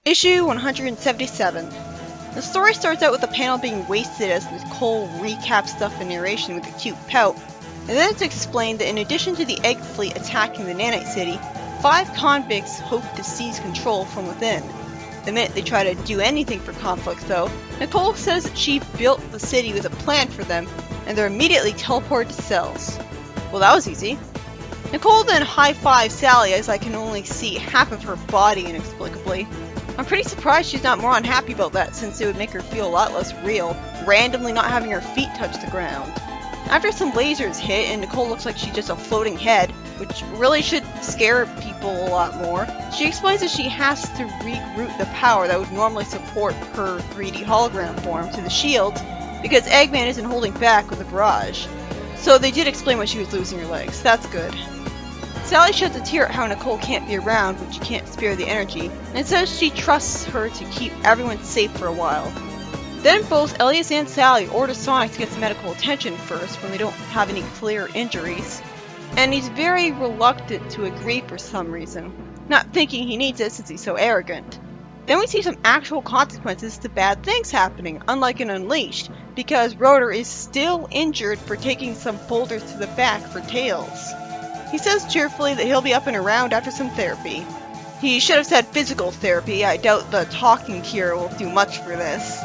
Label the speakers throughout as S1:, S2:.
S1: Issue 177. The story starts out with the panel being wasted as Nicole recaps stuff in narration with a cute pout, and then it's explained that in addition to the Egg Fleet attacking the Nanite City, 5 convicts hope to seize control from within. The minute they try to do anything for conflict though, Nicole says that she built the city with a plan for them, and they're immediately teleported to cells. Well, that was easy. Nicole then high-fives Sally as I can only see half of her body inexplicably. I'm pretty surprised she's not more unhappy about that, since it would make her feel a lot less real, randomly not having her feet touch the ground. After some lasers hit and Nicole looks like she's just a floating head, which really should scare people a lot more, she explains that she has to reroute the power that would normally support her 3D hologram form to the shield, because Eggman isn't holding back with the barrage. So they did explain why she was losing her legs. That's good. Sally sheds a tear at how Nicole can't be around when she can't spare the energy, and says she trusts her to keep everyone safe for a while. Then both Elias and Sally order Sonic to get some medical attention first when they don't have any clear injuries, and he's very reluctant to agree for some reason, not thinking he needs it since he's so arrogant. Then we see some actual consequences to bad things happening, unlike in Unleashed, because Rotor is still injured for taking some boulders to the back for Tails. He says cheerfully that he'll be up and around after some therapy. He should have said physical therapy. I doubt the talking cure will do much for this.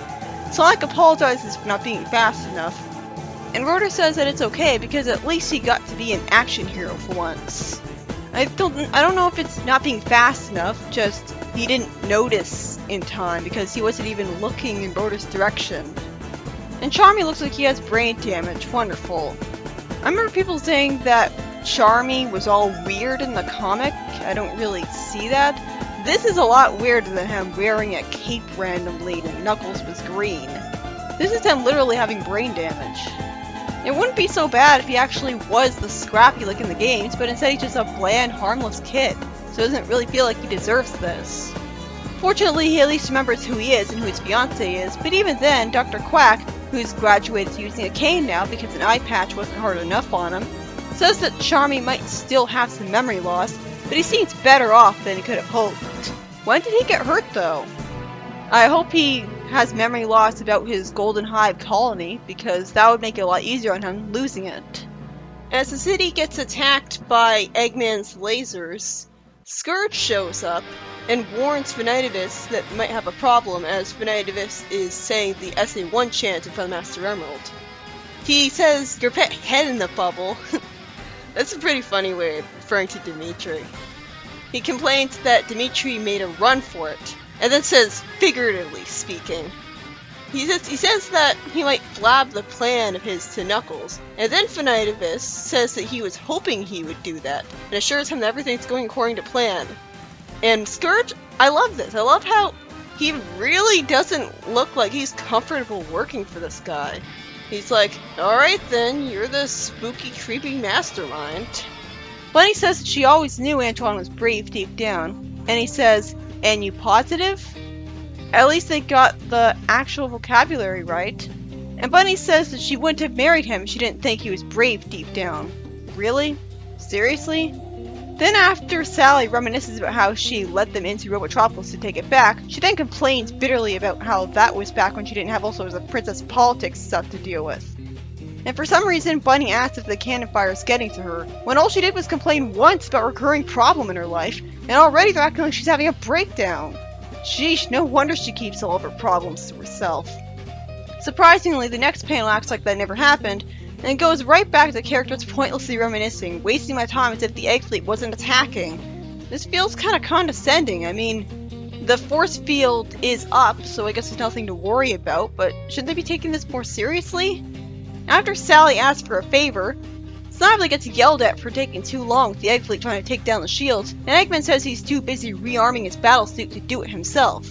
S1: Sonic apologizes for not being fast enough, and Rotor says that it's okay because at least he got to be an action hero for once. I don't know if it's not being fast enough, just he didn't notice in time because he wasn't even looking in Rotor's direction. And Charmy looks like he has brain damage. Wonderful. I remember people saying that Charmy was all weird in the comic. I don't really see that. This is a lot weirder than him wearing a cape randomly when Knuckles was green. This is him literally having brain damage. It wouldn't be so bad if he actually was the scrappy like in the games, but instead he's just a bland, harmless kid, so it doesn't really feel like he deserves this. Fortunately, he at least remembers who he is and who his fiancée is, but even then, Dr. Quack, who's graduated to using a cane now because an eye patch wasn't hard enough on him, says that Charmy might still have some memory loss, but he seems better off than he could have hoped. When did he get hurt though? I hope he has memory loss about his Golden Hive colony, because that would make it a lot easier on him losing it. As the city gets attacked by Eggman's lasers, Scourge shows up and warns Finitivis that might have a problem, as Finitivis is saying the SA1 chant in front of Master Emerald. He says, "Your pet head in the bubble." That's a pretty funny way of referring to Dimitri. He complains that Dimitri made a run for it, and then says, figuratively speaking. He says that he might blab the plan of his to Knuckles, and then Finitivis says that he was hoping he would do that, and assures him that everything's going according to plan. And Scourge, I love this. I love how he really doesn't look like he's comfortable working for this guy. He's like, alright then, you're the spooky, creepy mastermind. Bunny says that she always knew Antoine was brave deep down, and he says, and you positive? At least they got the actual vocabulary right. And Bunny says that she wouldn't have married him if she didn't think he was brave deep down. Really? Seriously? Then after Sally reminisces about how she let them into Robotropolis to take it back, she then complains bitterly about how that was back when she didn't have all sorts of princess politics stuff to deal with. And for some reason, Bunny asks if the cannon fire is getting to her, when all she did was complain once about a recurring problem in her life, and already they're acting like she's having a breakdown. Sheesh, no wonder she keeps all of her problems to herself. Surprisingly, the next panel acts like that never happened, and goes right back to the characters pointlessly reminiscing, wasting my time as if the Egg Fleet wasn't attacking. This feels kinda condescending. I mean, the force field is up, so I guess there's nothing to worry about, but shouldn't they be taking this more seriously? After Sally asks for a favor, Snively gets yelled at for taking too long with the Egg Fleet trying to take down the shields, and Eggman says he's too busy rearming his battlesuit to do it himself.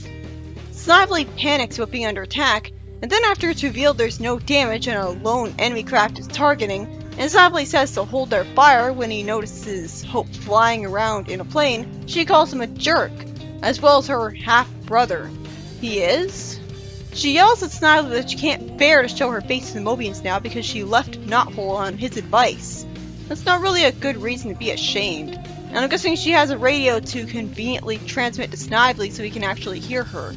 S1: Snively panics about being under attack, and then after it's revealed there's no damage and a lone enemy craft is targeting, and Snively says to hold their fire when he notices Hope flying around in a plane, she calls him a jerk, as well as her half-brother. He is? She yells at Snively that she can't bear to show her face to the Mobians now because she left Knothole on his advice. That's not really a good reason to be ashamed. And I'm guessing she has a radio to conveniently transmit to Snively so he can actually hear her.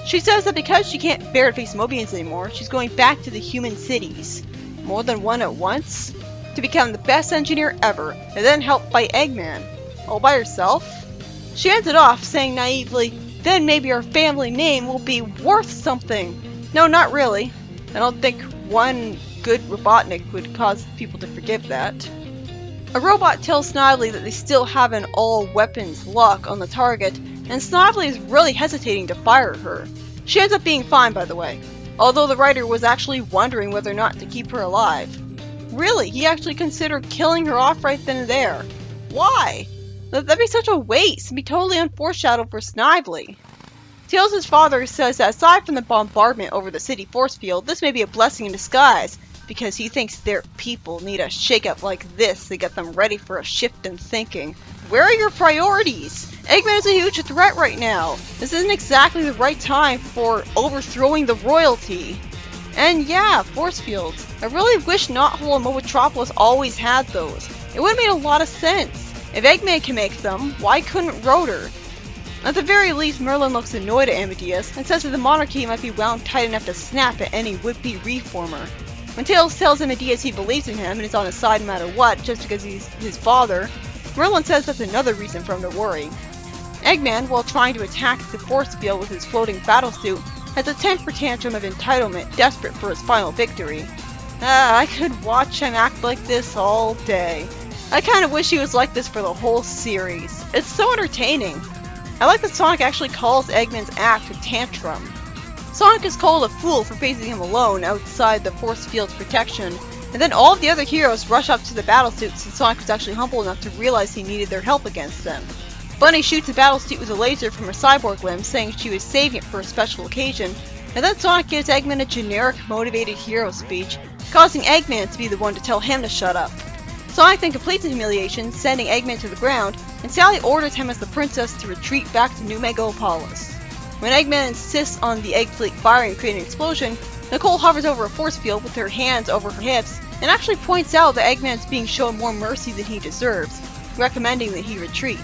S1: She says that because she can't bear to face Mobians anymore, she's going back to the human cities, more than one at once, to become the best engineer ever, and then helped by Eggman, all by herself. She ends it off saying naively, then maybe our family name will be worth something. No, not really. I don't think one good Robotnik would cause people to forgive that. A robot tells Snively that they still have an all-weapons lock on the target, and Snively is really hesitating to fire her. She ends up being fine, by the way, although the writer was actually wondering whether or not to keep her alive. Really, he actually considered killing her off right then and there. Why? That'd be such a waste and be totally unforeshadowed for Snively. Tails' father says that aside from the bombardment over the city force field, this may be a blessing in disguise, because he thinks their people need a shakeup like this to get them ready for a shift in thinking. Where are your priorities? Eggman is a huge threat right now. This isn't exactly the right time for overthrowing the royalty. And yeah, force fields. I really wish Knothole and Mobotropolis always had those. It would have made a lot of sense. If Eggman can make them, why couldn't Rotor? At the very least, Merlin looks annoyed at Amadeus and says that the monarchy might be wound tight enough to snap at any would-be reformer. When Tails tells Amadeus he believes in him and is on his side no matter what, just because he's his father, Merlin says that's another reason for him to worry. Eggman, while trying to attack the force field with his floating battlesuit, has a temper tantrum of entitlement, desperate for his final victory. I could watch him act like this all day. I kind of wish he was like this for the whole series. It's so entertaining. I like that Sonic actually calls Eggman's act a tantrum. Sonic is called a fool for facing him alone outside the force field's protection, and then all of the other heroes rush up to the battlesuits and Sonic was actually humble enough to realize he needed their help against them. Bunny shoots a battlesuit with a laser from her cyborg limb, saying she was saving it for a special occasion, and then Sonic gives Eggman a generic motivated hero speech, causing Eggman to be the one to tell him to shut up. Sonic then completes the humiliation, sending Eggman to the ground, and Sally orders him as the princess to retreat back to New Megapolis. When Eggman insists on the egg fleet firing and creating an explosion, Nicole hovers over a force field with her hands over her hips and actually points out that Eggman's being shown more mercy than he deserves, recommending that he retreat.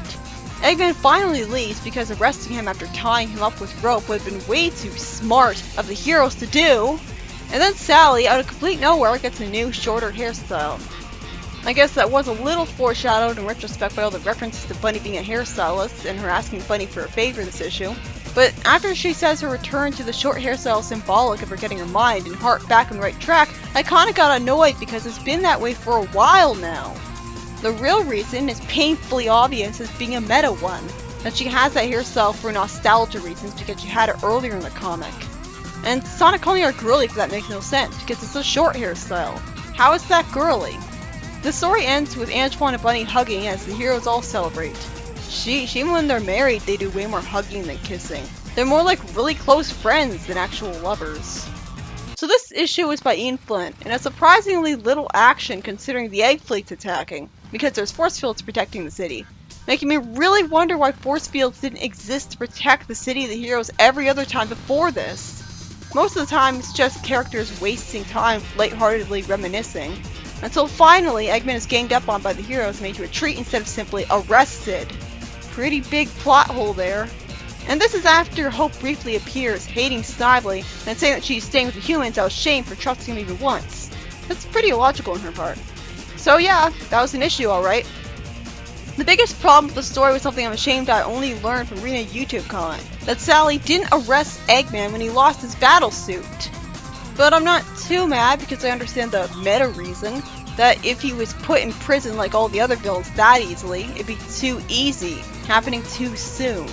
S1: Eggman finally leaves because arresting him after tying him up with rope would have been way too smart of the heroes to do, and then Sally, out of complete nowhere, gets a new, shorter hairstyle. I guess that was a little foreshadowed in retrospect by all the references to Bunny being a hairstylist and her asking Bunny for a favor in this issue. But after she says her return to the short hairstyle is symbolic of her getting her mind and heart back on the right track, I kinda got annoyed because it's been that way for a while now. The real reason is painfully obvious as being a meta one, that she has that hairstyle for nostalgia reasons because she had it earlier in the comic. And Sonic calling her girly for that makes no sense because it's a short hairstyle. How is that girly? The story ends with Antoine and Bunny hugging as the heroes all celebrate. Sheesh, even when they're married, they do way more hugging than kissing. They're more like really close friends than actual lovers. So this issue is by Ian Flint, and has surprisingly little action considering the Egg Fleet's attacking, because there's force fields protecting the city, making me really wonder why force fields didn't exist to protect the city of the heroes every other time before this. Most of the time, it's just characters wasting time lightheartedly reminiscing, until finally Eggman is ganged up on by the heroes and made to retreat instead of simply arrested. Pretty big plot hole there. And this is after Hope briefly appears, hating Snively, and saying that she's staying with the humans out of shame for trusting him even once. That's pretty illogical on her part. So yeah, that was an issue alright. The biggest problem with the story was something I'm ashamed I only learned from reading a YouTube comment. That Sally didn't arrest Eggman when he lost his battle suit. But I'm not too mad because I understand the meta reason, that if he was put in prison like all the other villains that easily, it'd be too easy, happening too soon.